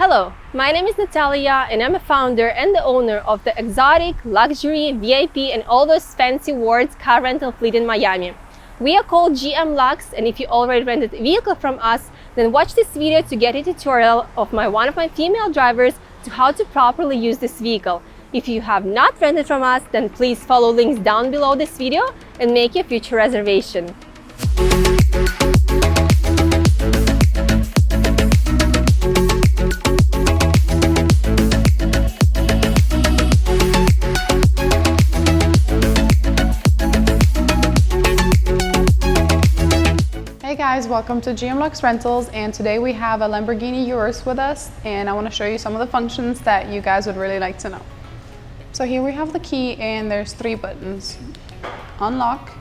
Hello, my name is Natalia and I'm a founder and the owner of the exotic, luxury, VIP and all those fancy words car rental fleet in Miami. We are called G.M.Luxe, and if you already rented a vehicle from us, then watch this video to get a tutorial of one of my female drivers to how to properly use this vehicle. If you have not rented from us, then please follow links down below this video and make your future reservation. Hey guys, welcome to G.M.Luxe Rentals, and today we have a Lamborghini Urus with us, and I want to show you some of the functions that you guys would really like to know. So here we have the key, and there's 3 buttons: unlock,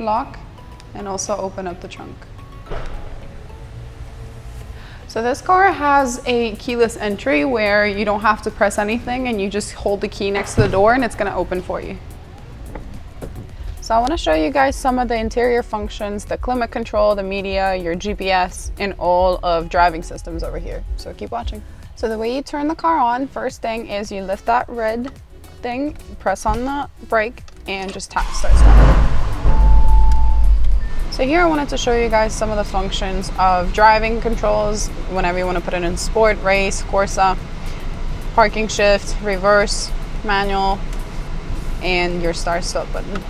lock, and also open up the trunk. So this car has a keyless entry where you don't have to press anything and you just hold the key next to the door and it's going to open for you. So I want to show you guys some of the interior functions, the climate control, the media, your GPS, and all of driving systems over here. So keep watching. So the way you turn the car on, first thing is you lift that red thing, press on the brake, and just tap start. So here I wanted to show you guys some of the functions of driving controls whenever you want to put it in sport, race, Corsa, parking shift, reverse, manual, and your start-stop button.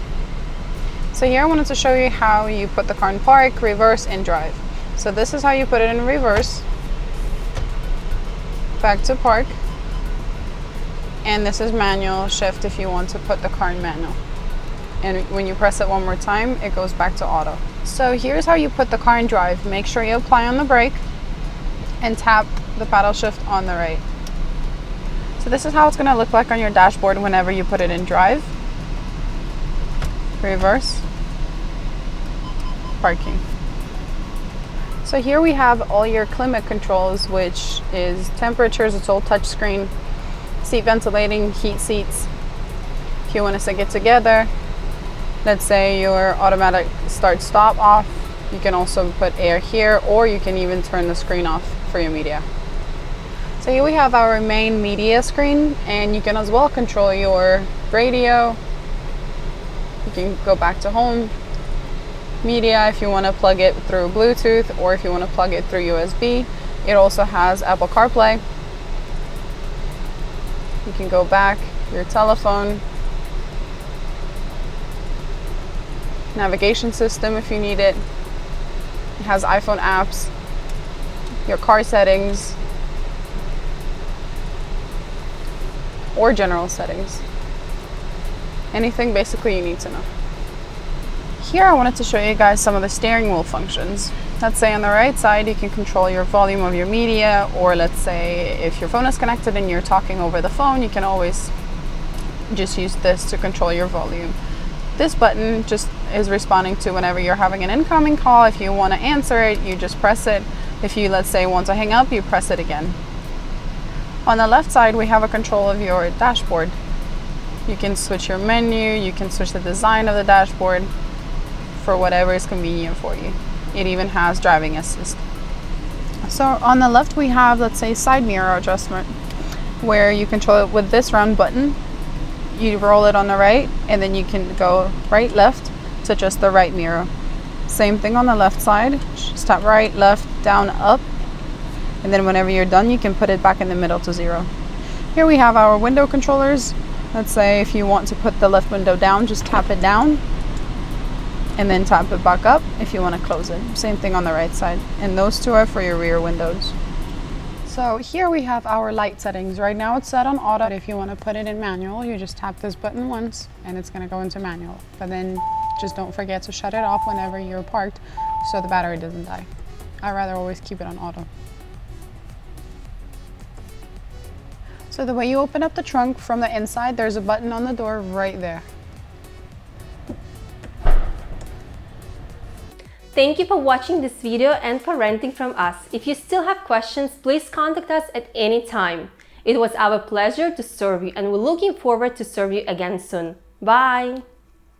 So here I wanted to show you how you put the car in park, reverse, and drive. So this is how you put it in reverse, back to park, and this is manual shift if you want to put the car in manual. And when you press it one more time, it goes back to auto. So here's how you put the car in drive. Make sure you apply on the brake and tap the paddle shift on the right. So this is how it's going to look like on your dashboard whenever you put it in drive, reverse, parking. So here we have all your climate controls, which is temperatures, it's all touch screen, seat ventilating, heat seats. If you want to sync it together, let's say your automatic start stop off, you can also put air here, or you can even turn the screen off for your media. So here we have our main media screen, and you can as well control your radio. You can go back to home, media if you want to plug it through Bluetooth, or if you want to plug it through USB. It also has Apple CarPlay. You can go back, your telephone, navigation system if you need it. It has iPhone apps, your car settings, or general settings. Anything basically you need to know. Here I wanted to show you guys some of the steering wheel functions. Let's say on the right side you can control your volume of your media, or let's say if your phone is connected and you're talking over the phone, you can always just use this to control your volume. This button just is responding to whenever you're having an incoming call. If you want to answer it, you just press it. If you, let's say, want to hang up, you press it again. On the left side we have a control of your dashboard. You can switch your menu, you can switch the design of the dashboard for whatever is convenient for you. It even has driving assist. So on the left we have, let's say, side mirror adjustment, where you control it with this round button. You roll it on the right, and then you can go right, left to just the right mirror. Same thing on the left side, just tap right, left, down, up, and then whenever you're done you can put it back in the middle to 0. Here we have our window controllers. Let's say if you want to put the left window down, just tap it down and then tap it back up if you want to close it. Same thing on the right side, and those 2 are for your rear windows. So here we have our light settings. Right now it's set on auto. If you want to put it in manual, you just tap this button once and it's going to go into manual. But then just don't forget to shut it off whenever you're parked so the battery doesn't die. I'd rather always keep it on auto. So the way you open up the trunk from the inside, there's a button on the door right there. Thank you for watching this video and for renting from us. If you still have questions, please contact us at any time. It was our pleasure to serve you, and we're looking forward to serve you again soon. Bye!